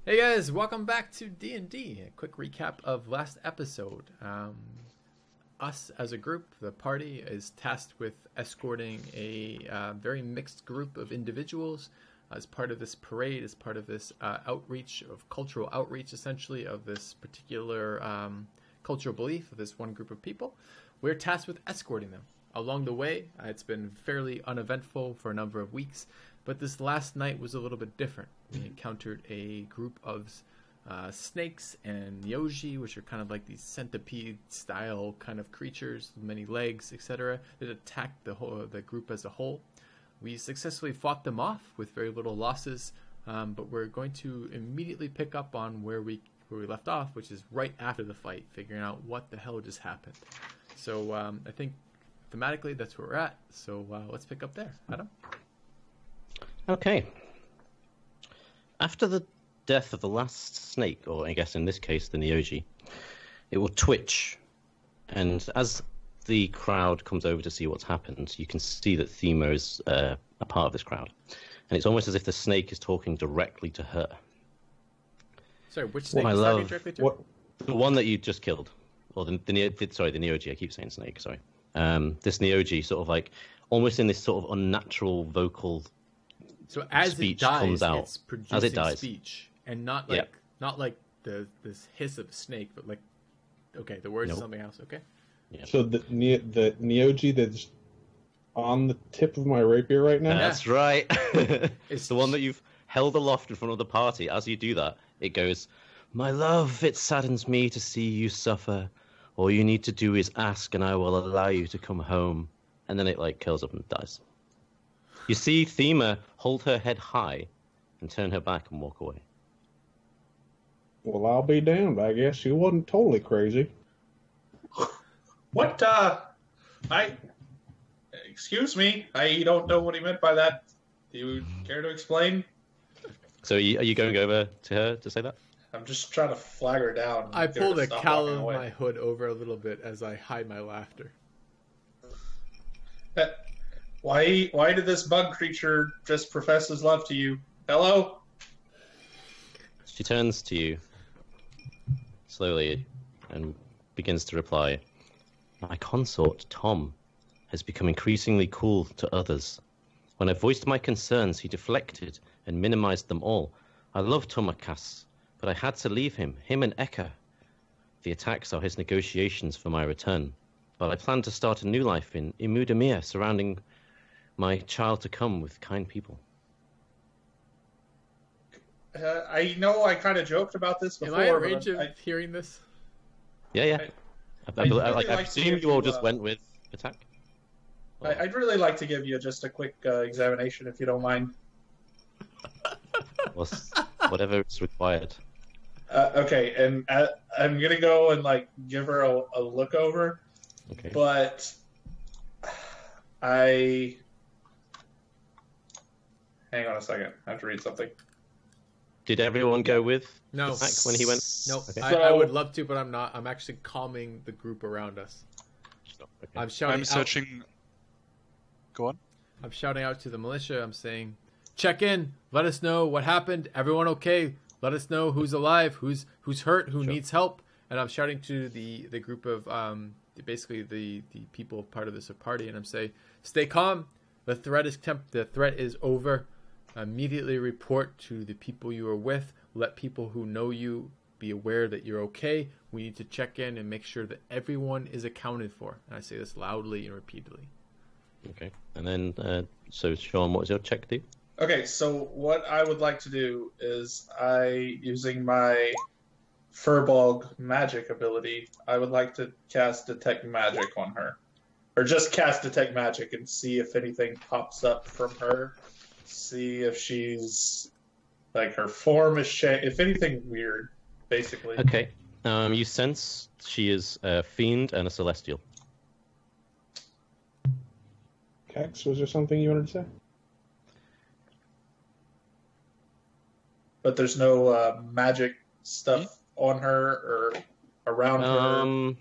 Hey guys, welcome back to D&D. A quick recap of last episode. Us as a group, the party, is tasked with escorting a very mixed group of individuals as part of this parade, as part of this outreach, of cultural outreach essentially, of this particular cultural belief of this one group of people. We're tasked with escorting them. Along the way, it's been fairly uneventful for a number of weeks, but this last night was a little bit different. We encountered a group of snakes and Yoji, which are kind of like these centipede-style kind of creatures, many legs, etc., that attacked the group as a whole. We successfully fought them off with very little losses, but we're going to immediately pick up on where we left off, which is right after the fight, figuring out what the hell just happened. So I think thematically that's where we're at. So let's pick up there. Adam? Okay. After the death of the last snake, or I guess in this case the Neoji, it will twitch. And as the crowd comes over to see what's happened, you can see that Thema is a part of this crowd. And it's almost as if the snake is talking directly to her. Sorry, which snake is talking directly to her? The one that you just killed. Or the Neoji, I keep saying snake, sorry. This Neoji sort of like, almost in this sort of unnatural vocal so as speech it dies, comes out. it's producing as it dies. speech, and not like this hiss of a snake, but like the words of something else. Okay. Yeah. So the Neoji that's on the tip of my rapier right now. That's right. It's the one that you've held aloft in front of the party. As you do that, it goes, "My love, it saddens me to see you suffer. All you need to do is ask, and I will allow you to come home." And then it like curls up and dies. You see Thema hold her head high and turn her back and walk away. Well, I'll be damned. I guess she wasn't totally crazy. What, excuse me, I don't know what he meant by that. Do you care to explain? So are you going over to her to say that? I'm just trying to flag her down. I pull the cowl of my hood over a little bit as I hide my laughter. Why did this bug creature just profess his love to you? Hello? She turns to you slowly and begins to reply. My consort, Tom, has become increasingly cool to others. When I voiced my concerns, he deflected and minimized them all. I love Tomakas, but I had to leave him and Eka. The attacks are his negotiations for my return. But I plan to start a new life in Imudamir, surrounding my child to come with kind people. I know I kind of joked about this before. Am I in range of hearing this? Yeah. I assume you all just went with attack. I'd really like to give you just a quick examination, if you don't mind. Well, whatever is required. Okay, and I'm gonna go and like give her a look over. Okay. But hang on a second. I have to read something. Did everyone go with No. attack when he went? No, Okay. I would love to, but I'm not. I'm actually calming the group around us. Okay. I'm shouting. I'm searching. Go on. I'm shouting out to the militia. I'm saying, check in. Let us know what happened. Everyone okay? Let us know who's alive, who's hurt, who needs help. And I'm shouting to the group of basically the people part of this party, and I'm saying, stay calm. The threat is over. Immediately report to the people you are with. Let people who know you be aware that you're okay. We need to check in and make sure that everyone is accounted for. And I say this loudly and repeatedly. Okay. And then, so Sean, what was your check do? Okay, so what I would like to do is using my Firbolg magic ability, I would like to cast Detect Magic on her. Or just cast Detect Magic and see if anything pops up from her. See if she's, like, her form is changed. If anything weird, basically. Okay. You sense she is a fiend and a celestial. Kex, was there something you wanted to say? But there's no magic stuff on her or around her?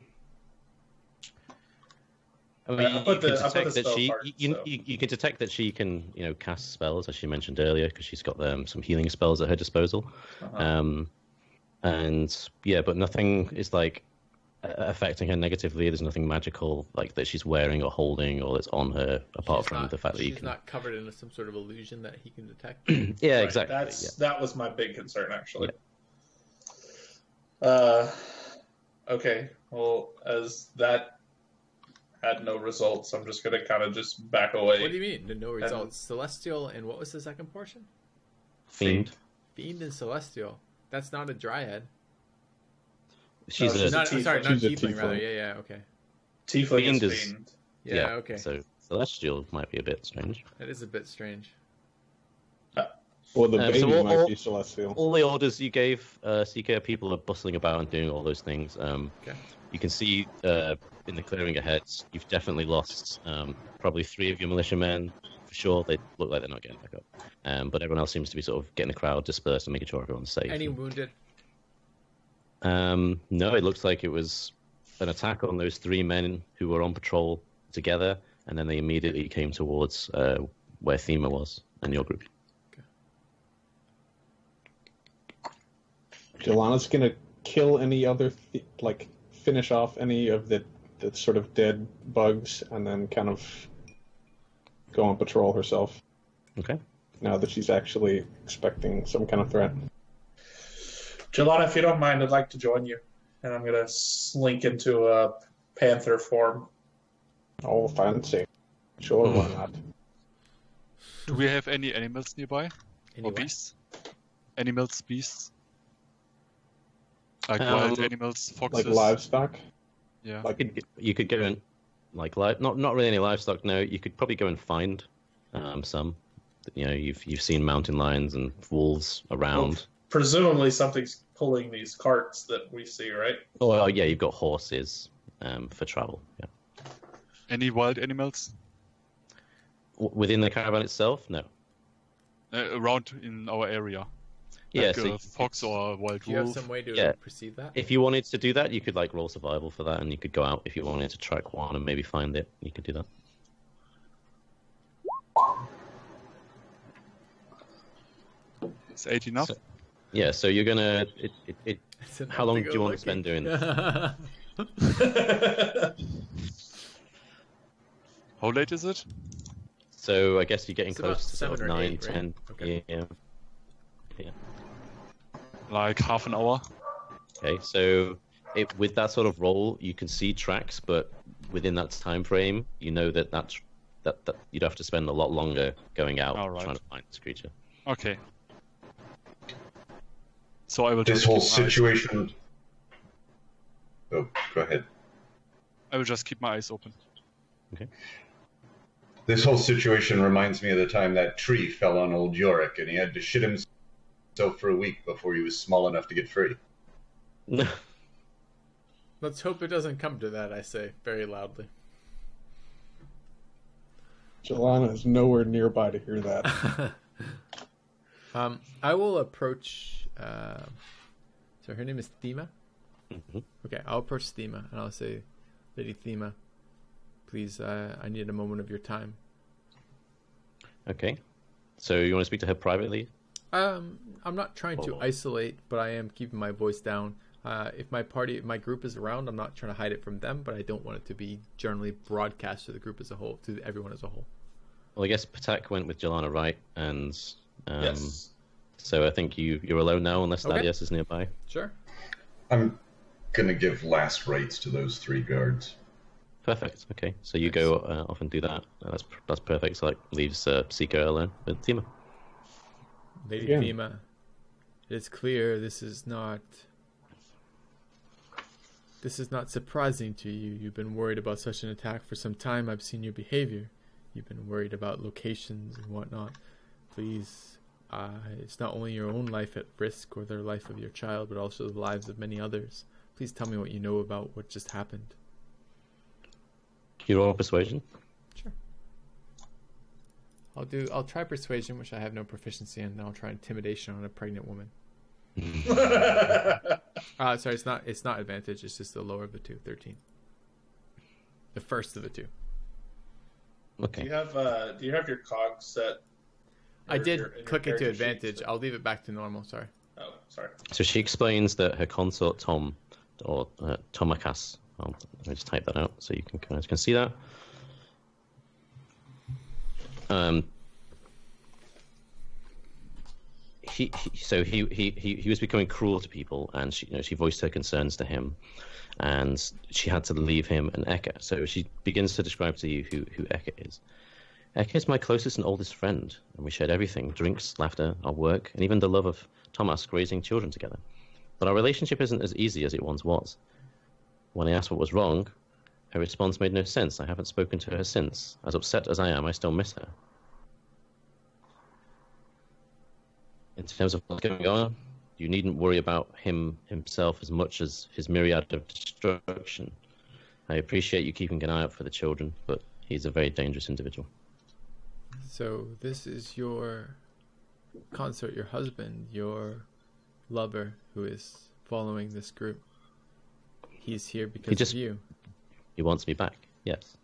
I mean, I'll put the detect that spell she, card, so. you can detect that she can, cast spells, as she mentioned earlier, because she's got some healing spells at her disposal. Uh-huh. And yeah, but nothing is like affecting her negatively. There's nothing magical like that she's wearing or holding or that's on her, apart from the fact that you she's can. not covered in some sort of illusion that he can detect. Yeah, Right, exactly. That was my big concern, actually. Yeah. Okay. Well, as that had no results, I'm just gonna kind of just back away. What do you mean? No results. Celestial and what was the second portion? Fiend. Fiend and Celestial. That's not a Dryad. She's No, she's a a Not, tiefling. sorry, not She's a tiefling, rather. tiefling. Yeah, okay. Tiefling Fiend is is- fiend. Yeah, okay. So celestial might be a bit strange. That is a bit strange. Well, the So baby all- might be celestial. All the orders you gave, Seeker, people are bustling about and doing all those things. Okay. You can see in the clearing ahead, you've definitely lost probably 3 of your militiamen for sure. They look like they're not getting back up. But everyone else seems to be sort of getting the crowd dispersed and making sure everyone's safe. Any wounded? No, it looks like it was an attack on those 3 men who were on patrol together, and then they immediately came towards where Thema was and your group. Jalana's gonna kill any other, finish off any of the sort of dead bugs, and then kind of go on patrol herself. Okay. Now that she's actually expecting some kind of threat. Jalana, if you don't mind, I'd like to join you, and I'm gonna slink into a panther form. Oh, fancy. Sure, why not? Do we have any animals nearby? Anyway. Or beasts? Animals, beasts? Like Um, wild animals, foxes? Like livestock? Yeah. You could go and not really any livestock. No, you could probably go and find some. You've seen mountain lions and wolves around. Presumably something's pulling these carts that we see, right? Oh yeah, you've got horses for travel. Yeah. Any wild animals? Within the caravan itself, no. Around in our area? Yeah, Like so a fox or a wild Do you have wolf? some way to Yeah. perceive that? if you wanted to do that, you could roll survival for that, and you could go out if you wanted to track one and maybe find it. You could do that. Is 8 enough? So- Yeah, so you're gonna. It's enough How long to do go you want to looking. spend doing this? How late is it? So I guess you're getting It's about close to sort of 7 or 9, 8, right? 10. Okay. Yeah. Like half an hour? Okay, so with that sort of roll, you can see tracks, but within that time frame, you know that you'd have to spend a lot longer going out All right. trying to find this creature. Okay. So I will This just whole keep my eyes- situation. Oh, go ahead. I will just keep my eyes open. This whole situation reminds me of the time that tree fell on old Yorick, and he had to shit himself for a week before he was small enough to get free. Let's hope it doesn't come to that, I say, very loudly. Jalana is nowhere nearby to hear that. I will approach... so her name is Thema? Mhm. Okay, I'll approach Thema, and I'll say, Lady Thema, please, I need a moment of your time. Okay, so you want to speak to her privately? I'm not trying to Oh. isolate, but I am keeping my voice down. If my group is around, I'm not trying to hide it from them, but I don't want it to be generally broadcast to the group as a whole, to everyone as a whole. Well, I guess Pattack went with Jalana, right? And Yes. so I think you're alone now, unless Okay. Thaddeus is nearby. Sure. I'm gonna give last rites to those 3 guards. Perfect. Okay, so you go off and do that. That's perfect. So leaves Seeker alone with Thema. Lady Again. Thema, it is clear this is not surprising to you. You've been worried about such an attack for some time. I've seen your behavior. You've been worried about locations and whatnot. Please, it's not only your own life at risk or the life of your child, but also the lives of many others. Please tell me what you know about what just happened. Can you roll persuasion? Sure. I'll try persuasion, which I have no proficiency in, and I'll try intimidation on a pregnant woman. Sorry, it's not advantage, it's just the lower of the two, 13. The first of the two. Okay. Do you have your cog set? I Or did your click into character sheet advantage. set? I'll leave it back to normal. Sorry. Oh, sorry. So she explains that her consort Tom, or Tomakas, let me just type that out so you guys can see that. He was becoming cruel to people, and she voiced her concerns to him, and she had to leave him and Eka. So she begins to describe to you who Eka is. Eka is my closest and oldest friend, and we shared everything: drinks, laughter, our work, and even the love of Thomas raising children together. But our relationship isn't as easy as it once was. When I asked what was wrong, her response made no sense. I haven't spoken to her since. As upset as I am, I still miss her. In terms of what's going on, you needn't worry about himself as much as his myriad of destruction. I appreciate you keeping an eye out for the children, but he's a very dangerous individual. So this is your consort, your husband, your lover, who is following this group. He's here because of you. He wants me back, yes.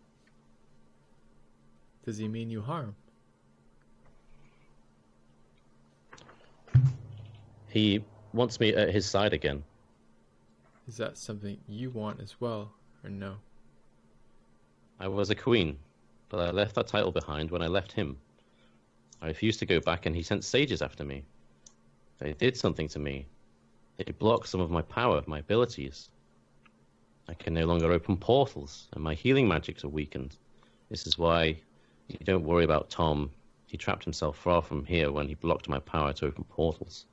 Does he mean you harm? He wants me at his side again. Is that something you want as well, or no? I was a queen, but I left that title behind when I left him. I refused to go back, and he sent sages after me. They did something to me. They blocked some of my power, my abilities. I can no longer open portals, and my healing magics are weakened. This is why you don't worry about Tom. He trapped himself far from here when he blocked my power to open portals.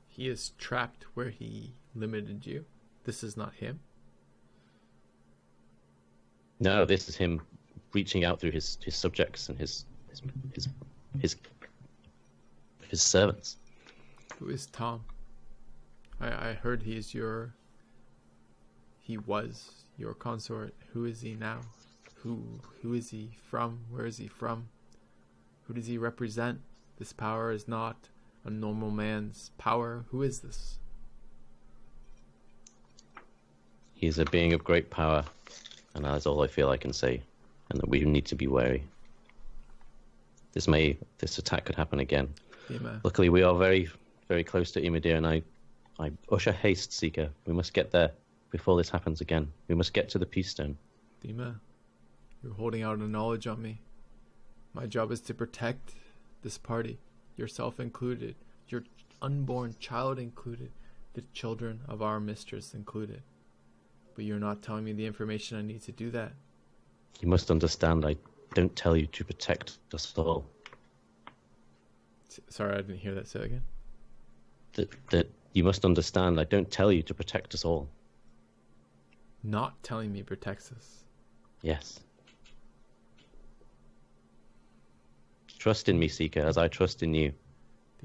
He is trapped where he limited you. This is not him. No, this is him reaching out through his subjects and his servants. Who is Tom? I heard he was your consort. Who is he now? Who is he from? Where is he from? Who does he represent? This power is not a normal man's power. Who is this? He is a being of great power, and that is all I feel I can say, and that we need to be wary. This attack could happen again. Thema. Luckily, we are very, very close to Imidir, and I usher haste, Seeker. We must get there before this happens again. We must get to the Peace Stone. Thema, you're holding out a knowledge on me. My job is to protect this party, yourself included, your unborn child included, the children of our mistress included. But you're not telling me the information I need to do that. You must understand, I don't tell you to protect us all. Sorry, I didn't hear that. Say it again. That you must understand, I don't tell you to protect us all. Not telling me protects us. Yes. Trust in me, Seeker, as I trust in you.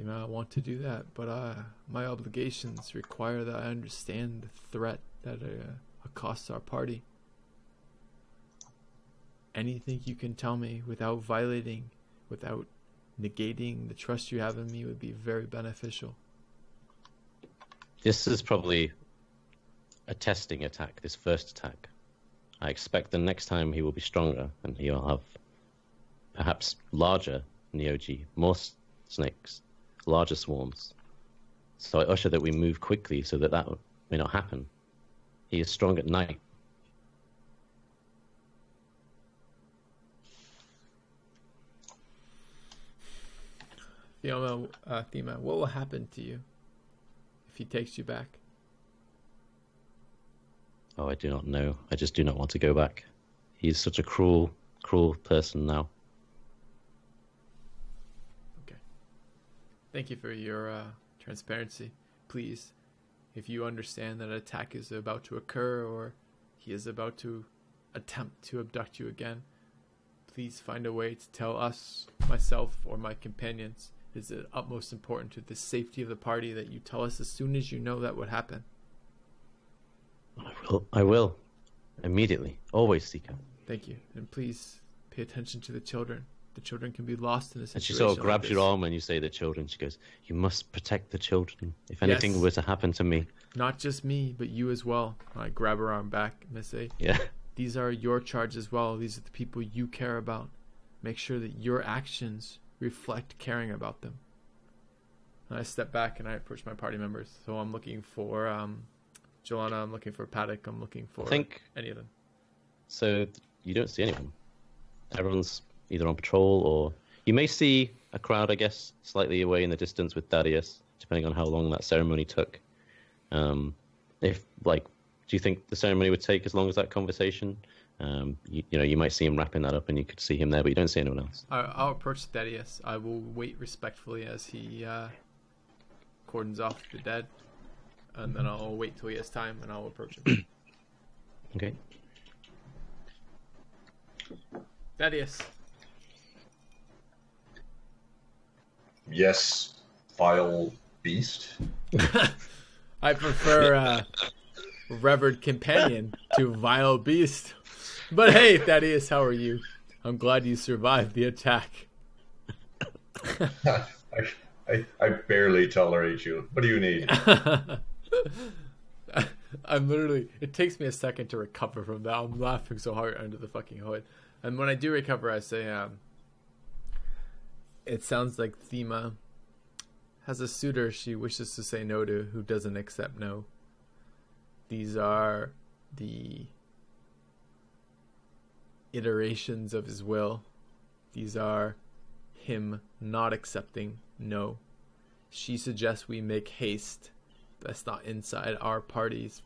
I want to do that, but my obligations require that I understand the threat that accosts our party. Anything you can tell me without violating, without negating the trust you have in me would be very beneficial. This is probably a testing attack, this first attack. I expect the next time he will be stronger, and he will have perhaps larger Neogi, more snakes, larger swarms. So I usher that we move quickly so that may not happen. He is strong at night. Thema, what will happen to you if he takes you back? Oh, I do not know. I just do not want to go back. He is such a cruel, cruel person now. Okay. Thank you for your transparency. Please, if you understand that an attack is about to occur or he is about to attempt to abduct you again, please find a way to tell us, myself, or my companions. It is of utmost important to the safety of the party that you tell us as soon as you know that would happen. I will. Immediately. Always, Seeker. Thank you. And please pay attention to the children. The children can be lost in a situation. And she sort of grabs like your arm when you say the children. She goes, you must protect the children. If anything Yes. were to happen to me. Not just me, but you as well. I grab her arm back and I say, Yeah. These are your charge as well. These are the people you care about. Make sure that your actions reflect caring about them. And I step back and I approach my party members. So I'm looking for Jalana, I'm looking for Pattack, I'm looking for any of them. So you don't see anyone. Everyone's either on patrol or... You may see a crowd, I guess, slightly away in the distance with Thaddeus, depending on how long that ceremony took. Do you think the ceremony would take as long as that conversation? You might see him wrapping that up and you could see him there, but you don't see anyone else. I'll approach Thaddeus. I will wait respectfully as he cordons off the dead, and then I'll wait till he has time and I'll approach him. Okay. Thaddeus. Yes, vile beast. I prefer revered companion to vile beast. But hey, Thaddeus, how are you? I'm glad you survived the attack. I barely tolerate you. What do you need? I'm literally... It takes me a second to recover from that. I'm laughing so hard under the fucking hood. And when I do recover, I say, it sounds like Thema has a suitor she wishes to say no to who doesn't accept no. These are the iterations of his will. These are him not accepting no. She suggests we make haste. That's not inside our party's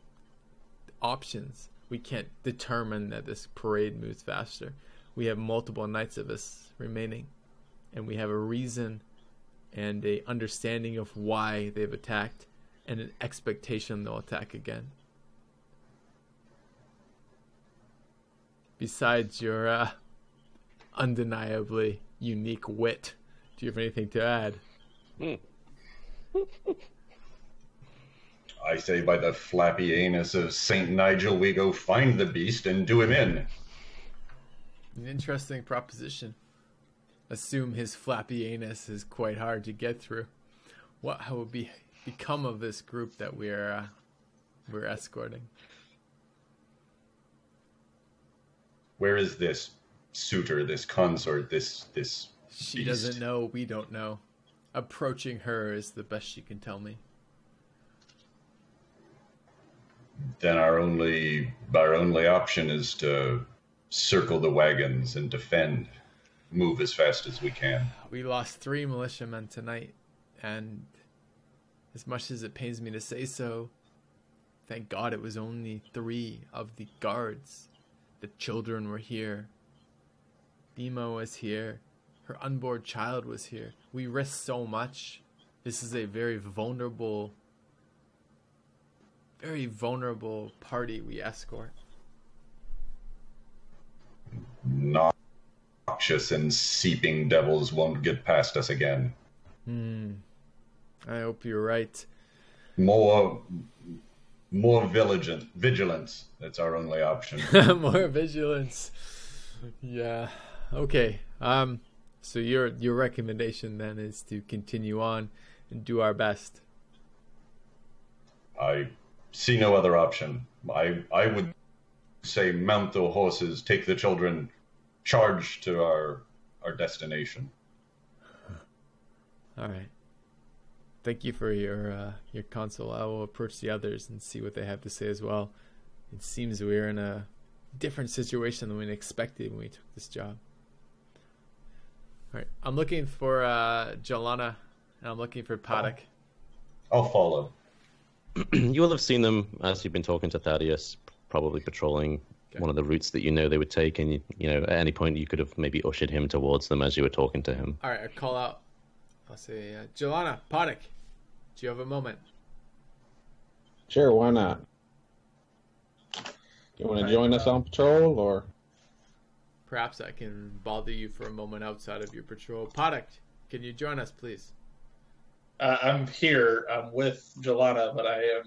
options. We can't determine that this parade moves faster. We have multiple nights of us remaining, and we have a reason and a understanding of why they've attacked and an expectation they'll attack again. Besides your undeniably unique wit, do you have anything to add? I say by the flappy anus of St. Nigel we go find the beast and do him in. An interesting proposition. Assume his flappy anus is quite hard to get through. How will become of this group that we're escorting? Where is this suitor, this consort, this She beast? doesn't know, we don't know. Approaching her is the best she can tell me. Then our only option is to circle the wagons and defend. Move as fast as we can. We lost 3 militiamen tonight, and as much as it pains me to say so, thank God it was only 3 of the guards. The children were here. Thema was here. Her unborn child was here. We risked so much. This is a very vulnerable party we escort. Noxious and seeping devils won't get past us again. I hope you're right. More vigilance. That's our only option. More vigilance. Yeah. Okay. So your recommendation then is to continue on and do our best. I see no other option. I would say mount the horses, take the children, charge to our destination. All right. Thank you for your counsel. I will approach the others and see what they have to say as well. It seems we're in a different situation than we expected when we took this job. All right. I'm looking for Jalana, and I'm looking for Pattack. I'll follow. You will have seen them as you've been talking to Thaddeus, probably patrolling one of the routes that you know they would take, and at any point you could have maybe ushered him towards them as you were talking to him. All right. I call out. I'll say, Jalana, Pattack, do you have a moment? Sure, why not? You want to join us on patrol, or? Perhaps I can bother you for a moment outside of your patrol. Pattack, can you join us, please? I'm here. I'm with Jalana, but I am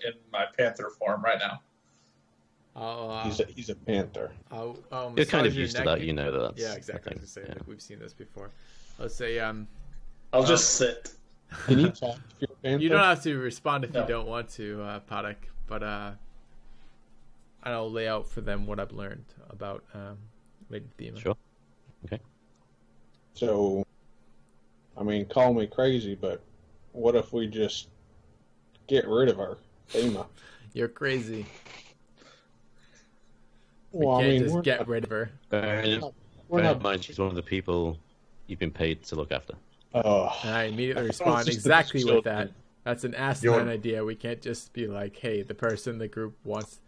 in my panther form right now. He's a panther. You're kind of used to that, that's... Yeah, exactly. I was just saying, we've seen this before. Let's say, I'll just sit. Can you talk if you're a panther? You don't have to respond if you don't want to, Pattack, but I'll lay out for them what I've learned about Lady Thema. Sure. Okay. So, I mean, call me crazy, but what if we just get rid of her, Thema? You're crazy. Well, We I can't mean, just we're get not, rid of her. we're Bear in not. mind, she's one of the people you've been paid to look after. And I immediately I thought it was respond just exactly the with that. That's an asinine idea. We can't just be like, hey, the person in the group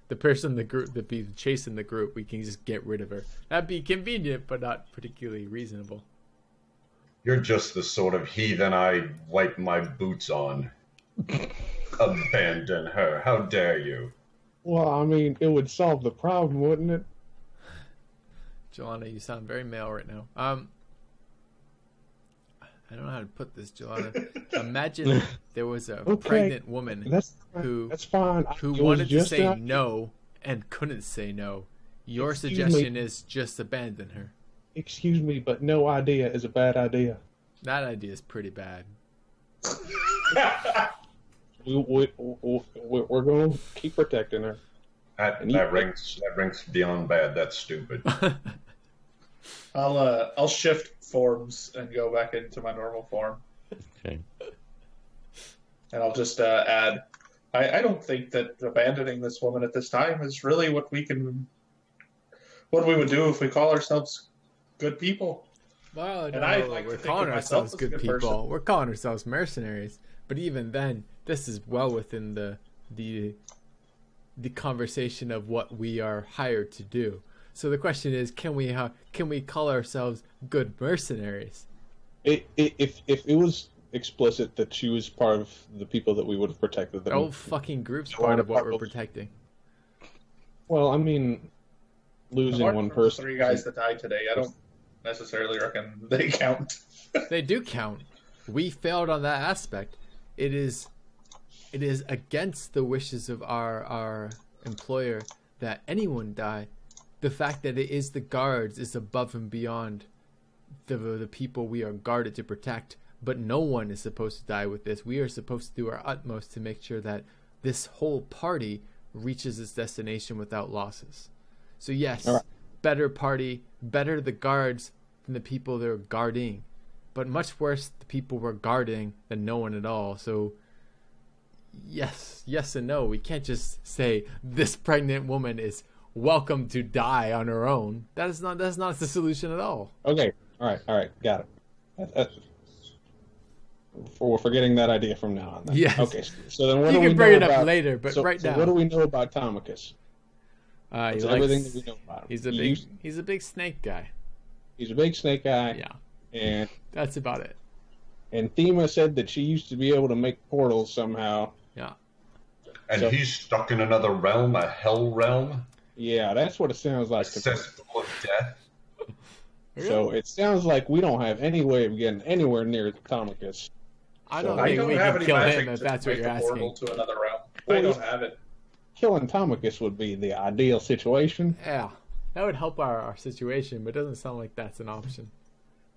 that be chasing the group, we can just get rid of her. That'd be convenient, but not particularly reasonable. You're just the sort of heathen I wipe my boots on. Abandon her. How dare you? Well, I mean, it would solve the problem, wouldn't it? Jalana, you sound very male right now. I don't know how to put this, Jalana. Imagine there was a pregnant woman That's fine. who It was wanted to just say an- no and couldn't say no. Your Excuse suggestion me. is just abandon her. Excuse me, but no idea is a bad idea. That idea is pretty bad. We're going to keep protecting her. That ranks beyond bad. That's stupid. I'll shift forms and go back into my normal form, Okay. and I'll just add. I don't think that abandoning this woman at this time is really what we would do if we call ourselves good people. Well, And no, I'd like to we're think calling of myself ourselves as a good good people. person. We're calling ourselves mercenaries. But even then, this is well within the conversation of what we are hired to do. So the question is, can we call ourselves good mercenaries? If it was explicit that she was part of the people that we would have protected, The then whole fucking group's part of what we're protecting. well, I mean, losing Apart one from the person. 3 guys that died today, I don't necessarily reckon they count. They do count. We failed on that aspect. It is against the wishes of our employer that anyone die. The fact that it is the guards is above and beyond the people we are guarded to protect. But no one is supposed to die with this. We are supposed to do our utmost to make sure that this whole party reaches its destination without losses. So yes, All right. better party, better the guards than the people they're guarding. But much worse the people we're guarding than no one at all. So yes and no. We can't just say this pregnant woman is welcome to die on her own. That's not the solution at all. Okay, all right, got it. We're forgetting that idea from now on. Then. Yes. Okay, so then what You do we can bring know it up about, later, but right now, what do we know about Tomicus? he That's likes- everything that we know about him. he's a big snake guy. He's a big snake guy. Yeah, And that's about it. Thema said that she used to be able to make portals somehow. Yeah. And So- he's stuck in another realm, a hell realm, Yeah, that's what it sounds a like. to me. cesspool of death. So it sounds like we don't have any way of getting anywhere near Tomicus. I don't I think don't we have can any kill magic him if to that's what make you're a portal asking. to another realm. Well, I don't have it. Killing Tomicus would be the ideal situation. Yeah, that would help our situation, but it doesn't sound like that's an option.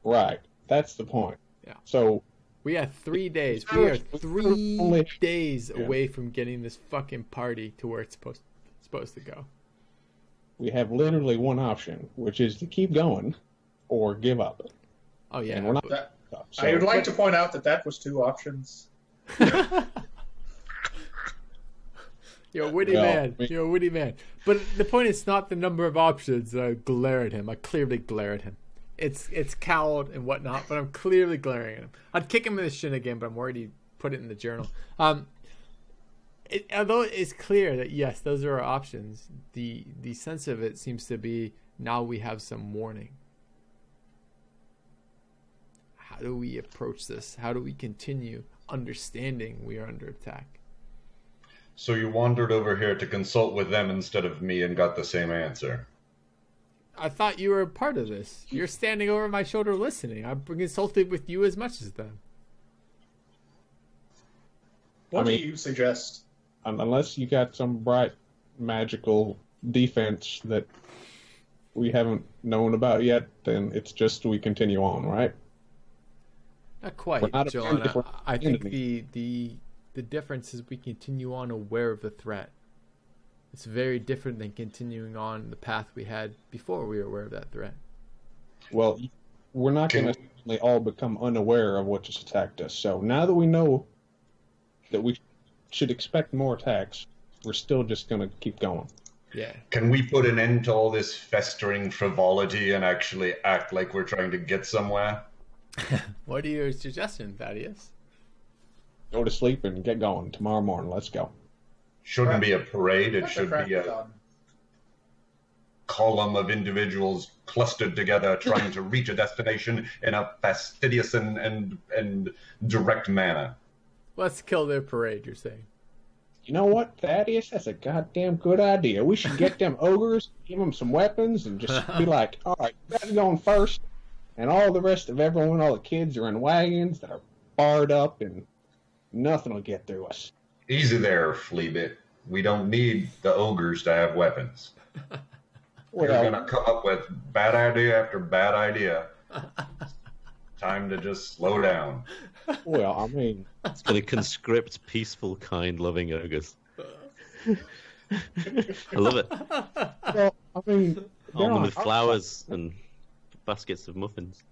Right. That's the point. Yeah. So We have 3 days. We We are only- 3 days Yeah. away from getting this fucking party to where it's supposed to go. we have literally one option, which is to keep going or give up. Oh yeah. And we're not. That- So, I would like to point out that was 2 options. You're a witty Well, man. I mean- You're a witty man. But the point is not the number of options that I glare at him. I clearly glare at him. It's cowled and whatnot, but I'm clearly glaring at him. I'd kick him in the shin again, but I'm worried he'd put it in the journal. Although it's clear that yes, those are our options, the sense of it seems to be now we have some warning. How do we approach this? How do we continue understanding we are under attack? So you wandered over here to consult with them instead of me and got the same answer. I thought you were a part of this. You're standing over my shoulder listening. I'm consulted with you as much as them. What I mean- do you suggest? Unless you got some bright magical defense that we haven't known about yet, then it's just we continue on, right? Not quite, We're not a friend if we're Joanna. I think enemy. the difference is we continue on aware of the threat. It's very different than continuing on the path we had before we were aware of that threat. Well, we're not going to all become unaware of what just attacked us. So now that we know that we should expect more attacks, we're still just going to keep going. Yeah. Can we put an end to all this festering frivolity and actually act like we're trying to get somewhere? What are your suggestions, Thaddeus? Go to sleep and get going. Tomorrow morning, let's go. Shouldn't be a parade. It should be a column of individuals clustered together trying to reach a destination in a fastidious and direct manner. Let's kill their parade, you're saying. You know what, Thaddeus? That's a goddamn good idea. We should get them ogres, give them some weapons, and just be like, all right, you guys are going first, and all the rest of everyone, all the kids are in wagons that are barred up, and nothing will get through us. Easy there, Fleabit. We don't need the ogres to have weapons. We're going to come up with bad idea after bad idea. Time to just slow down. Well, I mean... It's going to conscript peaceful, kind, loving ogres. I love it. Well, I mean... Arm them with flowers and baskets of muffins.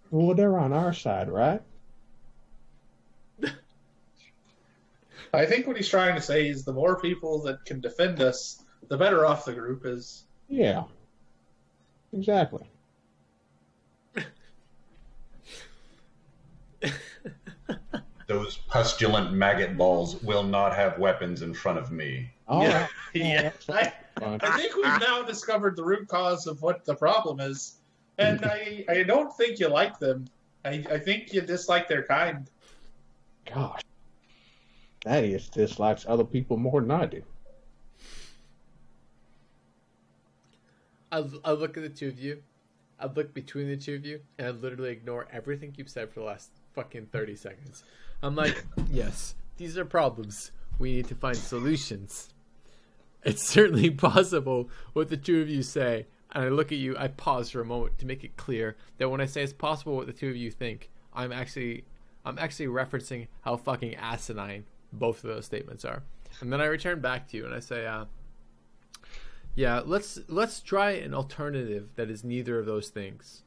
Well, they're on our side, right? I think what he's trying to say is the more people that can defend us, the better off the group is. Yeah. Exactly. Those pestilent maggot balls will not have weapons in front of me. All right. Yeah. I think we've now discovered the root cause of what the problem is. And I don't think you like them. I think you dislike their kind. Gosh. Thaddeus dislikes other people more than I do. I'll look at the two of you. I'll look between the two of you, and I'll literally ignore everything you've said for the last fucking 30 seconds. I'm like, yes, these are problems. We need to find solutions. It's certainly possible what the two of you say. And I look at you, I pause for a moment to make it clear that when I say it's possible what the two of you think, I'm actually referencing how fucking asinine both of those statements are. And then I return back to you and I say, yeah, let's try an alternative that is neither of those things,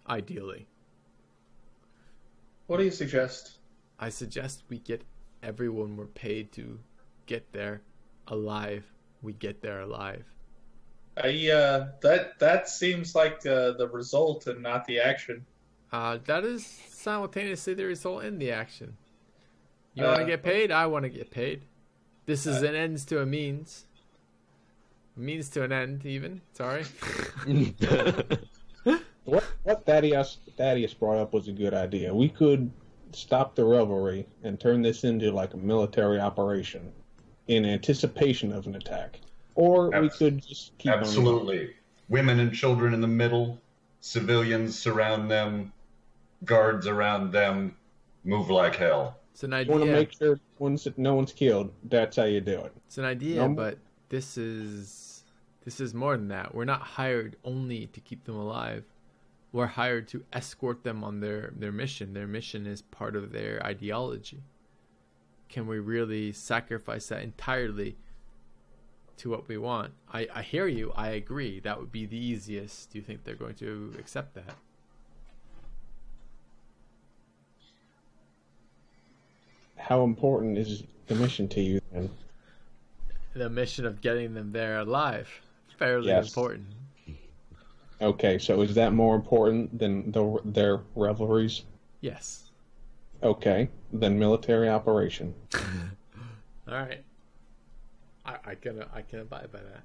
ideally. What do you suggest? I suggest we get everyone we're paid to get there alive. We get there alive. That seems like the result and not the action. That is simultaneously the result in the action. You want to get paid? I want to get paid. This is an ends to a means. A means to an end, even. Sorry. What Thaddeus brought up was a good idea. We could stop the revelry and turn this into like a military operation in anticipation of an attack. Or we could just keep Absolutely. Women and children in the middle, civilians surround them, guards around them, move like hell. It's an idea. You want to make sure no one's killed. That's how you do it. It's an idea, but this is more than that. We're not hired only to keep them alive. We're hired to escort them on their mission. Their mission is part of their ideology. Can we really sacrifice that entirely to what we want? I hear you. I agree. That would be the easiest. Do you think they're going to accept that? How important is the mission to you then? The mission of getting them there alive. Fairly important. Okay, so is that more important than their revelries? Yes. Okay, then military operation. All right. I can abide by that.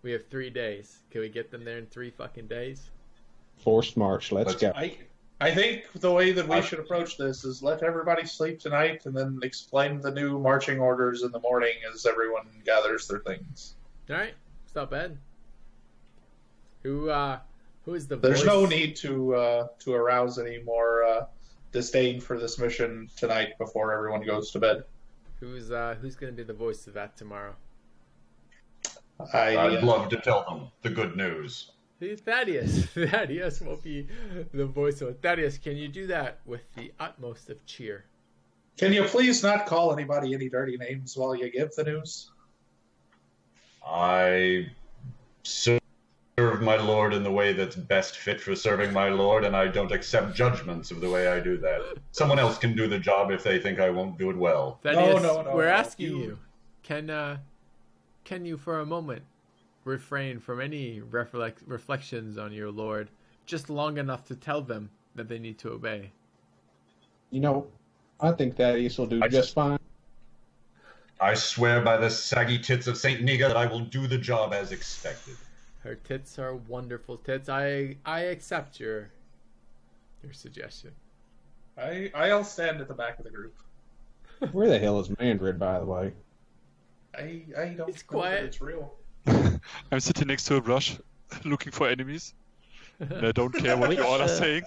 We have 3 days. Can we get them there in 3 fucking days? Forced march. Let's go. I think the way that we should approach this is let everybody sleep tonight and then explain the new marching orders in the morning as everyone gathers their things. All right. It's not bad. Who is the There's voice? no need to arouse any more disdain for this mission tonight before everyone goes to bed. Who's going to be the voice of that tomorrow? I'd love to tell them the good news. Thaddeus. Thaddeus will be the voice of it. Thaddeus, can you do that with the utmost of cheer? Can you please not call anybody any dirty names while you give the news? I serve my lord in the way that's best fit for serving my lord, and I don't accept judgments of the way I do that. Someone else can do the job if they think I won't do it well. Thaddeus, No, we're asking you. Can you for a moment refrain from any reflections on your lord, just long enough to tell them that they need to obey? You know, I think Thaddeus will do just fine. I swear by the saggy tits of Saint Niga that I will do the job as expected. Her tits are wonderful tits. I accept your suggestion. I'll stand at the back of the group. Where the hell is Mandred, by the way? I don't It's know quiet. that it's real. I'm sitting next to a brush, looking for enemies. And I don't care what you all are saying.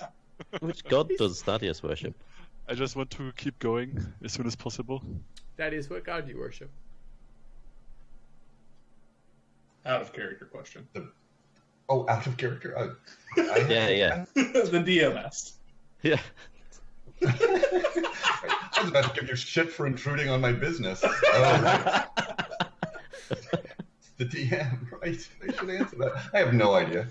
Which god does Thaddeus worship? I just want to keep going as soon as possible. That is what god you worship. Out of character question. Oh, out of character? Yeah. The DM asked. Yeah. I was about to give you shit for intruding on my business. The DM, right? I should answer that. I have no idea.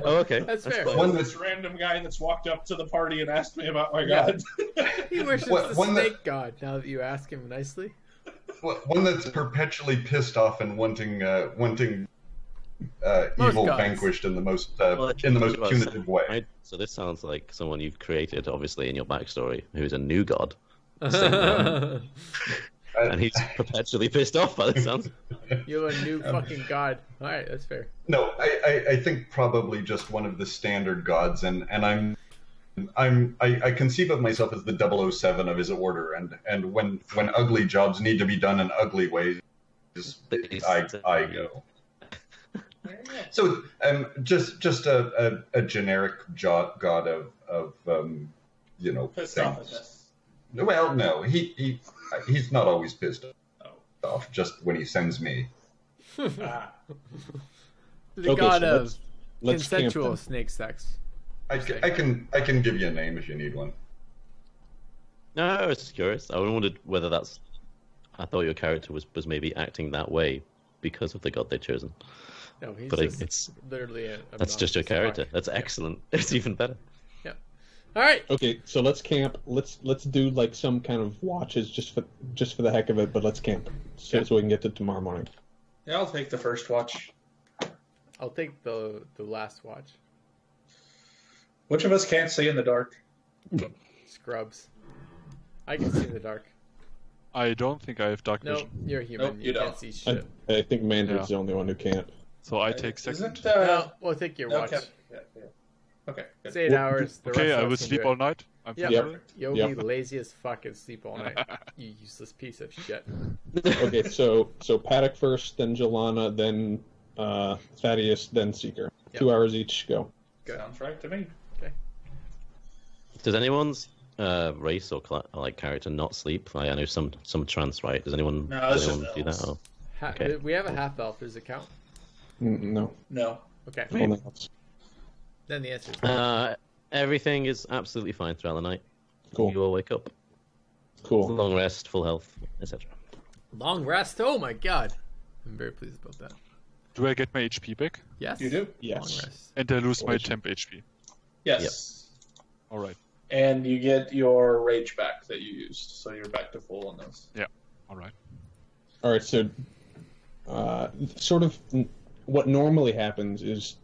Oh, okay. That's fair. fine. One This random guy that's walked up to the party and asked me about my god. He worships the snake god, now that you ask him nicely. One that's perpetually pissed off and wanting evil gods. vanquished in the most Well, punitive way. Right? So this sounds like someone you've created, obviously, in your backstory, who is a new god. And he's perpetually pissed off by the sounds. You're a new fucking god. Alright, that's fair. No, I think probably just one of the standard gods, and I conceive of myself as the 007 of his order, and when ugly jobs need to be done in ugly ways, I go. So just a generic god of Pissed off at things. this. Well, no, he's not always pissed off. Just when he sends me. Ah. The Okay, god so of let's camp consensual then. snake sex. I can give you a name if you need one. No, I was just curious. I wondered whether that's... I thought your character was maybe acting that way because of the god they'd chosen. No, he's But just it's... literally That's just your obnoxious character. fuck. That's excellent. It's even better. Alright. Okay, so let's camp. Let's do like some kind of watches just for the heck of it, but let's camp so we can get to tomorrow morning. Yeah, I'll take the first watch. I'll take the last watch. Which of us can't see in the dark? Scrubs. I can see in the dark. I don't think I have dark No, vision. you're human. Nope, you you can't don't. see shit. I think Mandred's Yeah. the only one who can't. So I take second. Isn't, No, we'll take your watch. Okay. Yeah. Okay. Good. It's 8 hours. The Okay, rest I of will us can sleep do it. all night. I'm Yep. fine with it. You'll Yep. be lazy as fuck and sleep all night. You useless piece of shit. Okay, so Pattack first, then Jalana, then Thaddeus, then Seeker. Yep. 2 hours each. Go. Sounds right to me. Does anyone's race or character not sleep? I know some trance, right? Does anyone, No, does it's anyone just do that? elves. Or... Okay. We have a half elf. Does it count? No. No. Okay. Only else. Then the answer is no. Everything is absolutely fine throughout the night. Cool. You all wake up. Cool. Long rest, full health, etc. Long rest. Oh my god. I'm very pleased about that. Do I get my HP back? Yes. You do? Yes. Long rest. And I lose my Always. temp HP. Yes. Alright. And you get your rage back that you used, so you're back to full on those. Alright. All right, so sort of what normally happens is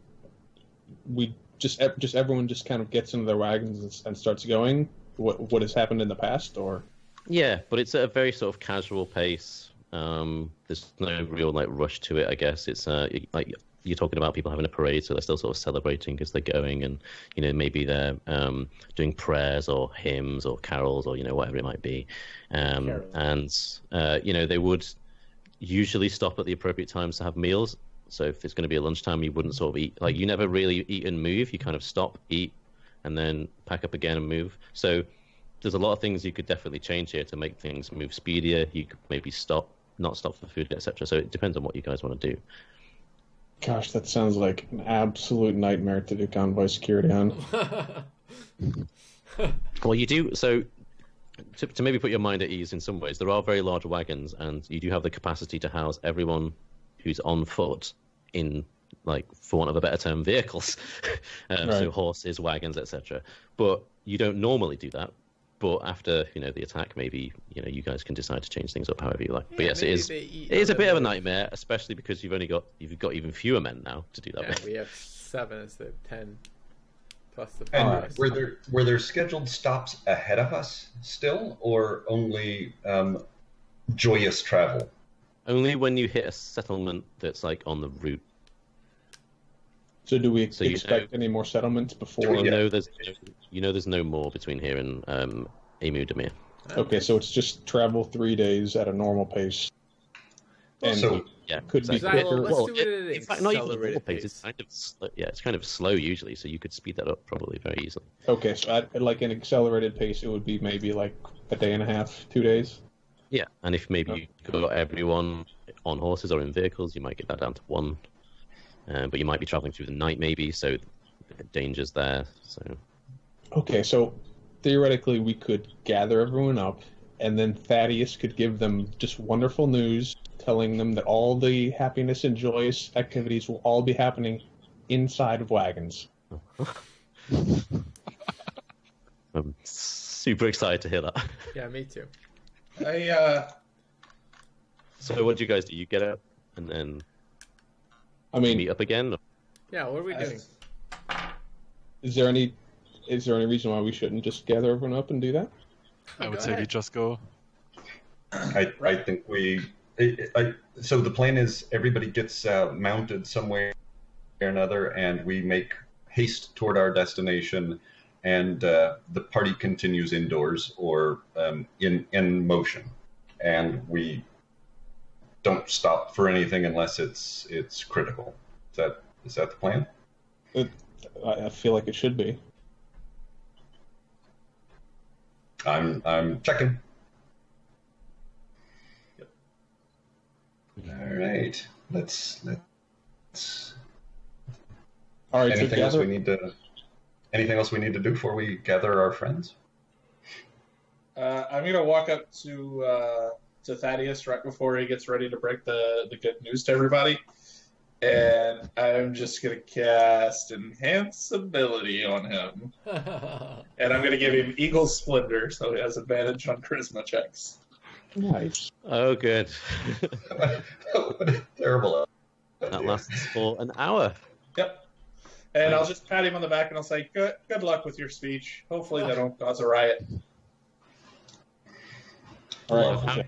we just everyone just kind of gets into their wagons and starts going. What has happened in the past, or Yeah, but it's at a very sort of casual pace. There's no real rush to it, I guess. It's like you're talking about people having a parade, so they're still sort of celebrating as they're going, and maybe they're doing prayers or hymns or carols or whatever it might be, and they would usually stop at the appropriate times to have meals. So if it's going to be a lunchtime, you wouldn't sort of eat, you never really eat and move. You kind of stop, eat, and then pack up again and move. So there's a lot of things you could definitely change here to make things move speedier. You could maybe not stop for food, etc. So it depends on what you guys want to do. gosh, that sounds like an absolute nightmare to do convoy security on. Well, you do. So to maybe put your mind at ease in some ways, there are very large wagons, and you do have the capacity to house everyone who's on foot in, like, for want of a better term, vehicles. So horses, wagons, etc. But you don't normally do that. But after, the attack, maybe, you guys can decide to change things up however you like. Yeah, but yes, it is a bit of a nightmare, especially because you've got even fewer men now to do that. Yeah, we have 7 instead of 10. Plus the and were there scheduled stops ahead of us still, or only joyous travel? Only when you hit a settlement that's like on the route. So do we expect any more settlements before? There's no more between here and Emu Demir. Okay, so it's just travel 3 days at a normal pace. And could be quicker. Well, in fact, not even the normal pace. It's kind of slow usually, so you could speed that up probably very easily. Okay, so at like an accelerated pace, it would be maybe like a day and a half, 2 days. Yeah, and if maybe you got everyone on horses or in vehicles, you might get that down to 1. But you might be traveling through the night, maybe, so danger's there. So. Okay, so theoretically, we could gather everyone up, and then Thaddeus could give them just wonderful news, telling them that all the happiness and joyous activities will all be happening inside of wagons. I'm super excited to hear that. Yeah, me too. So what do you guys do? You get up and then meet up again? Yeah, what are we doing? Is there any reason why we shouldn't just gather everyone up and do that? I would say we just go. I think so the plan is everybody gets mounted somewhere or another, and we make haste toward our destination, and the party continues indoors or in motion, and we don't stop for anything unless it's critical. Is that the plan? I feel like it should be. I'm checking. Yep. All right. Let's. All right. Anything else we need to do before we gather our friends? I'm gonna walk up to Thaddeus right before he gets ready to break the good news to everybody, and I'm just gonna cast Enhance Ability on him, and I'm gonna give him Eagle Splendor, so he has advantage on Charisma checks. Nice. Oh, good. What a terrible. That lasts for an hour. Yep. And I'll just pat him on the back and I'll say, good luck with your speech. Hopefully they don't cause a riot. All right.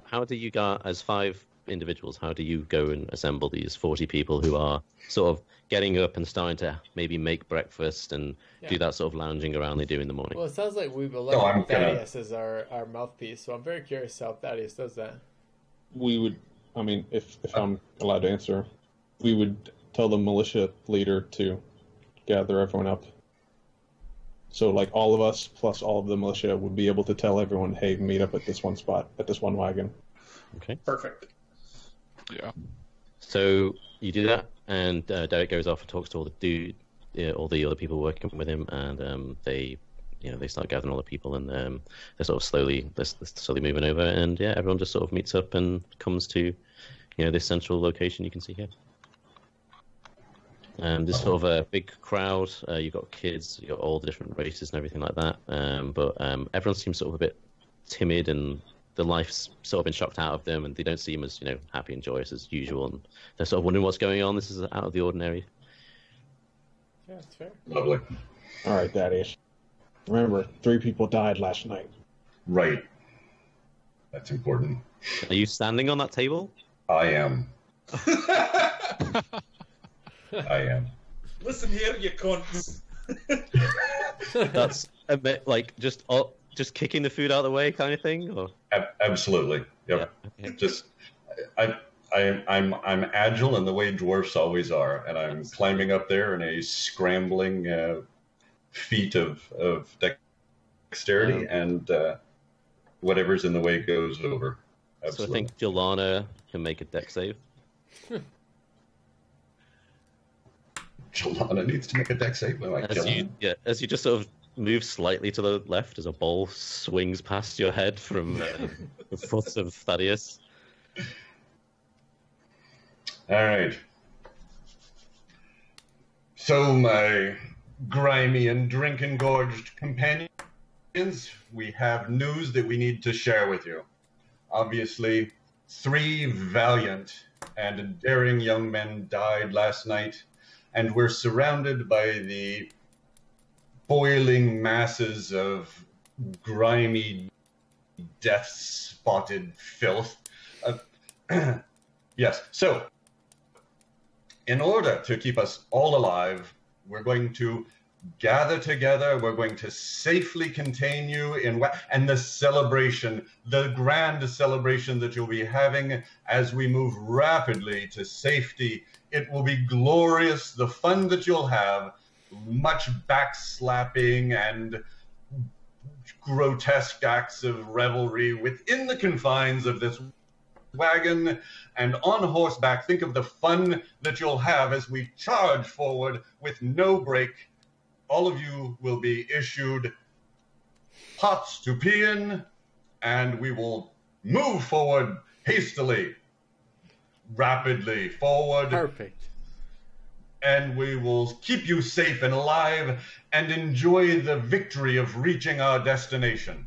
How do you go as 5 individuals? How do you go and assemble these 40 people who are sort of getting up and starting to maybe make breakfast and do that sort of lounging around they do in the morning? Well, it sounds like we've elected Thaddeus as our mouthpiece, so I'm very curious how Thaddeus does that. We would, if I'm allowed to answer, we would tell the militia leader to gather everyone up. So, like, all of us plus all of the militia would be able to tell everyone, hey, meet up at this one spot, at this one wagon. Okay. Perfect. Yeah. So you do that, and Derek goes off and talks to all the other people working with him, and they start gathering all the people, and they're sort of slowly moving over, and everyone just sort of meets up and comes to, this central location you can see here. There's sort of a big crowd. You've got kids, you've got all the different races and everything like that. But everyone seems sort of a bit timid, and the life's sort of been shocked out of them, and they don't seem as happy and joyous as usual. And they're sort of wondering what's going on. This is out of the ordinary. Yeah, that's fair. Lovely. All right, Thaddeus. Remember, 3 people died last night. Right. That's important. Are you standing on that table? I am. I am. Listen here, you cunts. That's a bit like just kicking the food out of the way kind of thing, or? Absolutely. Yep. Yeah. Just I'm agile in the way dwarfs always are, and I'm climbing up there in a scrambling feat of dexterity, and whatever's in the way goes over. Absolutely. So I think Jalana can make a dex save. Jalana needs to make a dex save. Am I killing him? As you just sort of move slightly to the left as a ball swings past your head from the foot of Thaddeus. All right. So, my grimy and drink-engorged companions, we have news that we need to share with you. Obviously, 3 valiant and daring young men died last night, and we're surrounded by the boiling masses of grimy, death-spotted filth. Yes, so in order to keep us all alive, we're going to gather together. We're going to safely contain you and the celebration, the grand celebration that you'll be having as we move rapidly to safety. It will be glorious. The fun that you'll have, much backslapping and grotesque acts of revelry within the confines of this wagon and on horseback. Think of the fun that you'll have as we charge forward with no break. All of you will be issued pots to pee in, and we will move forward hastily, rapidly forward. Perfect. And we will keep you safe and alive and enjoy the victory of reaching our destination.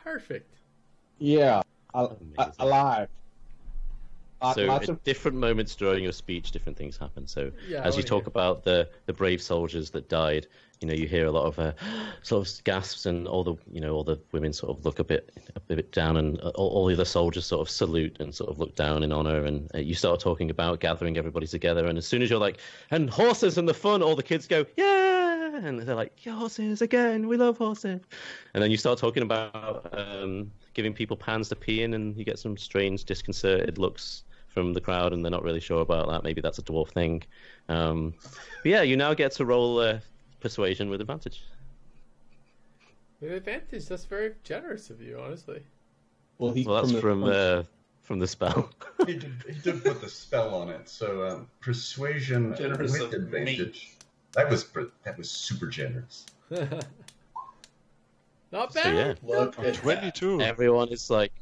Perfect. Yeah, alive. So at different moments during your speech, different things happen. So as you talk about the brave soldiers that died, you hear a lot of sort of gasps, and all the women sort of look a bit down, and all the other soldiers sort of salute and sort of look down in honor. And you start talking about gathering everybody together. And as soon as you're like, and horses and the fun, all the kids go, yeah, and they're like, yeah, horses again, we love horses. And then you start talking about giving people pans to pee in, and you get some strange disconcerted looks from the crowd, and they're not really sure about that. Maybe that's a dwarf thing. But yeah, you now get to roll persuasion with advantage. With advantage? That's very generous of you, honestly. Well, that's from the spell. He did put the spell on it, so persuasion Generous with of advantage. That was super generous. Not bad. So, yeah. Look at 22. Everyone is like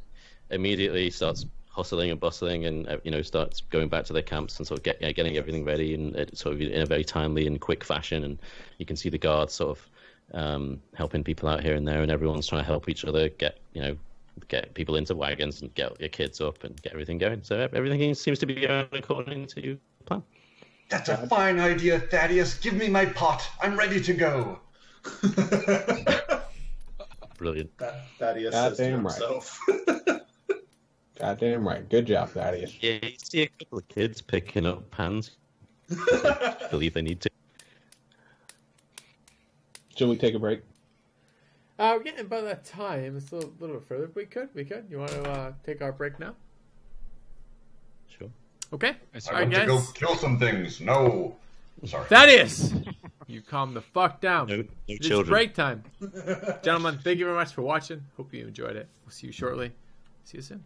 immediately starts hustling and bustling, and starts going back to their camps and sort of getting everything ready, and sort of in a very timely and quick fashion. And you can see the guards sort of helping people out here and there, and everyone's trying to help each other get people into wagons and get your kids up and get everything going. So everything seems to be going according to plan. That's a fine idea, Thaddeus. Give me my pot. I'm ready to go. Brilliant. Thaddeus says to Goddamn right. himself. Goddamn right. Good job, Thaddeus. Yeah, you see a couple of kids picking up pans. I believe they need to. Shall we take a break? We're getting about that time. It's a little bit further. We could. You want to take our break now? Sure. Okay. I All right, want to guys. go kill some things. No. Sorry. Thaddeus! You calm the fuck down. No It's children. break time. Gentlemen, thank you very much for watching. Hope you enjoyed it. We'll see you shortly. See you soon.